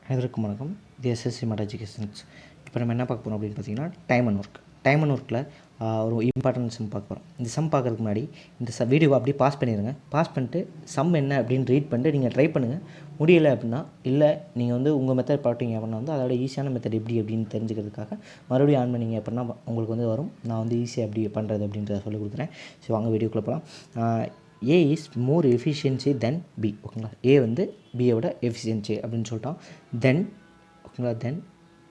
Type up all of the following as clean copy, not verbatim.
அனைவருக்கும் வணக்கம். இது எஸ்எஸ்சி மட் எஜுகேஷன்ஸ். இப்போ நம்ம என்ன பார்க்க போகிறோம் அப்படின்னு பார்த்தீங்கன்னா, டைம் அண்ட் ஒர்க்கில் ஒரு இம்பார்ட்டன்ட் சம் பார்க்க போகிறோம். இந்த சம் பார்க்குறதுக்கு முன்னாடி இந்த வீடியோவை அப்படியே பாஸ் பண்ணிடுங்க. பாஸ் பண்ணிட்டு சம் என்ன அப்படின்னு ரீட் பண்ணிட்டு நீங்கள் ட்ரை பண்ணுங்கள். முடியலை அப்படின்னா இல்லை நீங்கள் வந்து உங்கள் மெத்தட் பார்த்தீங்க அப்படின்னா வந்து அதோட ஈஸியான மெத்தட் எப்படி அப்படின்னு தெரிஞ்சுக்கிறதுக்காக மறுபடியும் ஆன் பண்ணிங்க அப்படின்னா உங்களுக்கு வந்து வரும். நான் வந்து ஈஸியாக எப்படி பண்ணுறது அப்படின்றத சொல்லிக் கொடுக்குறேன். ஸோ வாங்க வீடியோக்குள்ளே போகலாம். A is more efficiency than B. ஓகேங்களா, A வந்து பியோட எஃபிஷியன்சி அப்படின்னு சொல்லிட்டோம். தென் ஓகேங்களா, then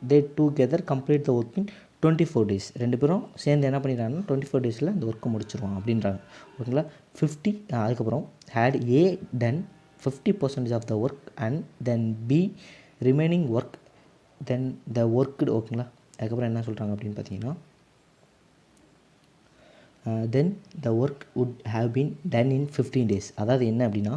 they together complete the work in 24 days. ரெண்டு பேரும் சேர்ந்து என்ன பண்ணிடுறாங்கன்னா 24 days அந்த ஒர்க்கை முடிச்சிருவோம் அப்படின்றாங்க. ஓகேங்களா, 50 அதுக்கப்புறம் had A done 50% of the work and then B remaining work then the work. ஓகேங்களா, அதுக்கப்புறம் என்ன சொல்கிறாங்க அப்படின்னு பார்த்தீங்கன்னா then the work would have been done in 15 days. அதாவது என்ன அப்படின்னா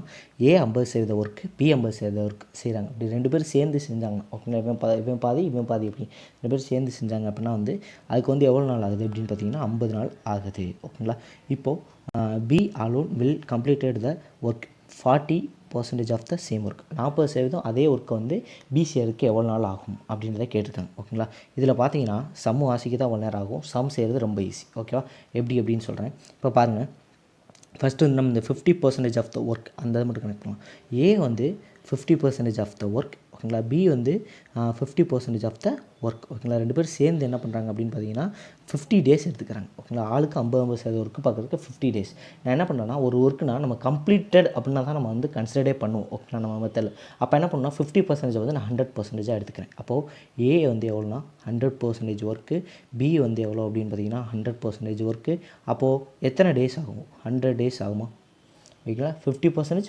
A 50% ஒர்க்கு, B 50% ஒர்க் செய்கிறாங்க. அப்படி ரெண்டு பேரும் சேர்ந்து செஞ்சாங்க. ஓகேங்களா, இவன் பாதி அப்படி ரெண்டு பேரும் சேர்ந்து செஞ்சாங்க அப்படின்னா வந்து அதுக்கு வந்து எவ்வளோ நாள் ஆகுது அப்படின்னு பார்த்தீங்கன்னா 50 நாள் ஆகுது. ஓகேங்களா, இப்போது B alone will completed the work 40% of the same work. 40% அதே ஒர்க்கை வந்து பிசிஆருக்கு எவ்வளோ நாள் ஆகும் அப்படின்றத கேட்டிருக்காங்க. ஓகேங்களா, இதில் பார்த்தீங்கன்னா சம் வாசிக்க தான் 1 நேரம் ஆகும். சம் செய்கிறது ரொம்ப ஈஸி. ஓகேவா, எப்படி அப்படின்னு சொல்கிறேன். இப்போ பாருங்கள், ஃபஸ்ட்டு வந்து நம்ம இந்த 50% ஆஃப் த ஒர்க் அந்த இதை மட்டும் கனெக்ட் பண்ணலாம். ஏ வந்து 50% ஆஃப் த ஒர்க். ஓகேங்களா, பி வந்து 50% ஆஃப் த ஒர்க். ஓகேங்களா, ரெண்டு பேரும் சேர்ந்து என்ன பண்ணுறாங்க அப்படின்னு பார்த்தீங்கன்னா 50 days எடுத்துக்கிறாங்க. ஓகேங்களா, ஆளுக்கு 50% ஒர்க்கு பார்க்குறதுக்கு 50 days. நான் என்ன பண்ணுறேன்னா ஒரு ஒர்க்குனா நம்ம கம்ப்ளீட்டட் அப்படின்னா தான் நம்ம வந்து கன்சிடரே பண்ணுவோம். ஓகேங்களா, நம்ம மெத்தடில் அப்போ என்ன பண்ணணும்னா 50% வந்து நான் 100% எடுத்துக்கிறேன். அப்போது ஏ வந்து எவ்வளோனா 100% ஒர்க்கு, பி வந்து எவ்வளோ அப்படின்னு பார்த்தீங்கன்னா 100% ஒர்க்கு. அப்போது எத்தனை டேஸ் ஆகும்? 100 days ஆகுமா? ஓகேங்களா, 50%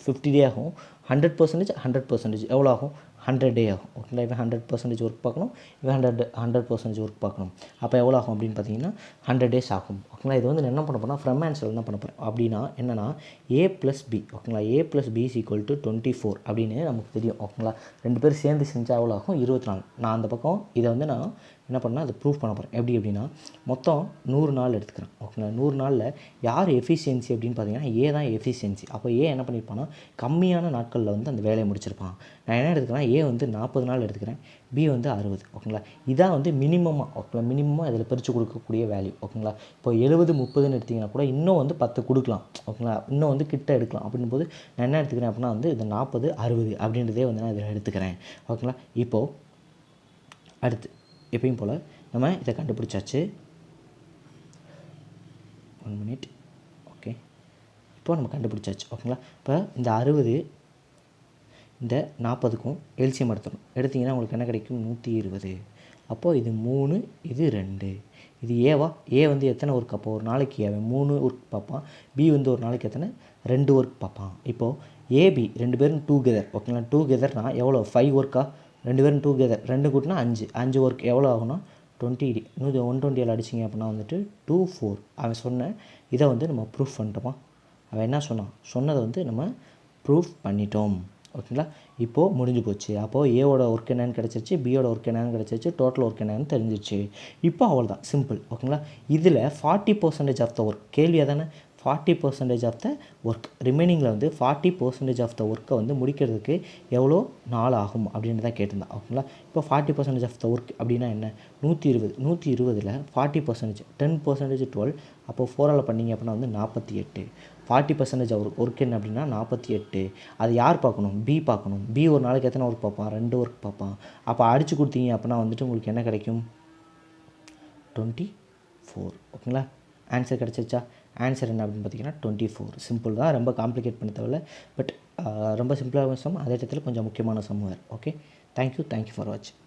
50 டே ஆகும். 100% எவ்வளோ ஆகும்? 100 டே ஆகும். ஓகேங்களா, இவன் 100% ஒர்க் பார்க்கணும், இவன் 100% ஒர்க் பார்க்கணும். அப்போ எவ்வளோ ஆகும் அப்படின்னு பார்த்தீங்கன்னா 100 days ஆகும். ஓகேங்களா, இது வந்து நான் என்ன பண்ண போகிறேன், ஃப்ரம் ஆன்சர் என்ன பண்ண போகிறேன் அப்படின்னா என்னென்னா A + B. ஓகேங்களா, A + B = 24 அப்படின்னு நமக்கு தெரியும். ஓகேங்களா, ரெண்டு பேரும் சேர்ந்து செஞ்சால் எவ்வளோ ஆகும்? 24. நான் அந்த பக்கம் இதை வந்து நான் என்ன பண்ணால் அதை ப்ரூவ் பண்ண போகிறேன். எப்படி அப்படின்னா மொத்தம் 100 நாள் எடுத்துக்கிறேன். ஓகேங்களா, 100 நாளில் யார் எஃபிஷியன்சி அப்படின்னு பார்த்தீங்கன்னா ஏ தான் எஃபிஷியன்சி. அப்போ ஏ என்ன பண்ணியிருப்பான்னா கம்மியான நாட்களில் வந்து அந்த வேலையை முடிச்சிருப்பான். நான் என்ன எடுத்துக்கிறேன், ஏ வந்து 40 நாள் எடுத்துக்கிறேன், பி வந்து 60. ஓகேங்களா, இதான் வந்து மினிமமாக. ஓகேங்களா, மினிமமாக இதில் பிரித்து கொடுக்கக்கூடிய வேல்யூ. ஓகேங்களா, இப்போ 70 30ன்னு எடுத்திங்கன்னா கூட இன்னும் வந்து 10 கொடுக்கலாம். ஓகேங்களா, இன்னும் வந்து கிட்ட எடுக்கலாம். அப்படின் போது நான் என்ன எடுத்துக்கிறேன் அப்படின்னா வந்து இது 40 60 அப்படின்றதே வந்து நான் இதில் எடுத்துக்கிறேன். ஓகேங்களா, இப்போது அடுத்து எப்பயும் போல் நம்ம இதை கண்டுபிடிச்சாச்சு. 1 minute. ஓகே, இப்போ நம்ம கண்டுபிடிச்சாச்சு. ஓகேங்களா, இப்போ இந்த 60 இந்த 40க்கும் எல்சிஎம் எடுத்திங்கன்னா உங்களுக்கு என்ன கிடைக்கும்? 120. அப்போது இது 3 இது 2. இது ஏவா? ஏ வந்து எத்தனை ஒர்க்? அப்போ ஒரு நாளைக்கு அவன் 3 ஒர்க் பார்ப்பான். பி வந்து ஒரு நாளைக்கு எத்தனை? 2 ஒர்க் பார்ப்பான். இப்போது ஏபி ரெண்டு பேரும் டுகெதர். ஓகேங்களா, டுகெதர்னா எவ்வளோ? 5 ஒர்க்கா? ரெண்டு பேரும் டுகெதர் 2 கூட்டினா 5 ஒர்க் எவ்வளோ ஆகுனா 20. 120 அடிச்சிங்க அப்படின்னா வந்துட்டு 24. அவன் சொன்ன இதை வந்து நம்ம ப்ரூஃப் பண்ணிட்டோமா? அவன் என்ன சொன்னதை வந்து நம்ம ப்ரூஃப் பண்ணிட்டோம். ஓகேங்களா, இப்போது முடிஞ்சு போச்சு. அப்போது ஏவோட ஒர்க் என்னன்னு கிடச்சிருச்சு, பியோட ஒர்க் என்னன்னு கிடச்சிருச்சு, டோட்டல் ஒர்க் என்னன்னு தெரிஞ்சிச்சு. இப்போ அவ்வளோதான், சிம்பிள். ஓகேங்களா, இதில் 40% ஆஃப் த ஒர்க் கேள்வியாக தானே 40% ஆஃப் த ஒர்க் ரிமைனிங்கில் வந்து 40% ஆஃப் த ஒர்க்கை வந்து முடிக்கிறதுக்கு எவ்வளோ நாள் ஆகும் அப்படின்னு தான் கேட்டிருந்தான். ஓகேங்களா, இப்போ 40% ஆஃப் த ஒர்க் அப்படின்னா என்ன? 120. 120ல் 40% 10% 12. அப்போது 4ஆல் பண்ணிங்க அப்படின்னா வந்து 48. 40% ஒர்க் என்ன அப்படின்னா 48. அது யார் பார்க்கணும்? பி பார்க்கணும். பி ஒரு நாளைக்கு எத்தனை ஒர்க் பார்ப்பான்? 2 ஒர்க் பார்ப்பான். அப்போ அடித்து கொடுத்தீங்க அப்படின்னா வந்துட்டு உங்களுக்கு என்ன கிடைக்கும்? 24. ஓகேங்களா, ஆன்சர் கிடச்சிருச்சா? ஆன்சர் என்ன அப்படின்னு பார்த்தீங்கன்னா 24. சிம்பிள் தான், ரொம்ப காம்ப்ளிகேட் பண்ண தேவையில்ல. பட் ரொம்ப சிம்பிளான சம், அதே இடத்துல கொஞ்சம் முக்கியமான சம் வேறு. ஓகே, தேங்க்யூ ஃபார் வாட்சிங்.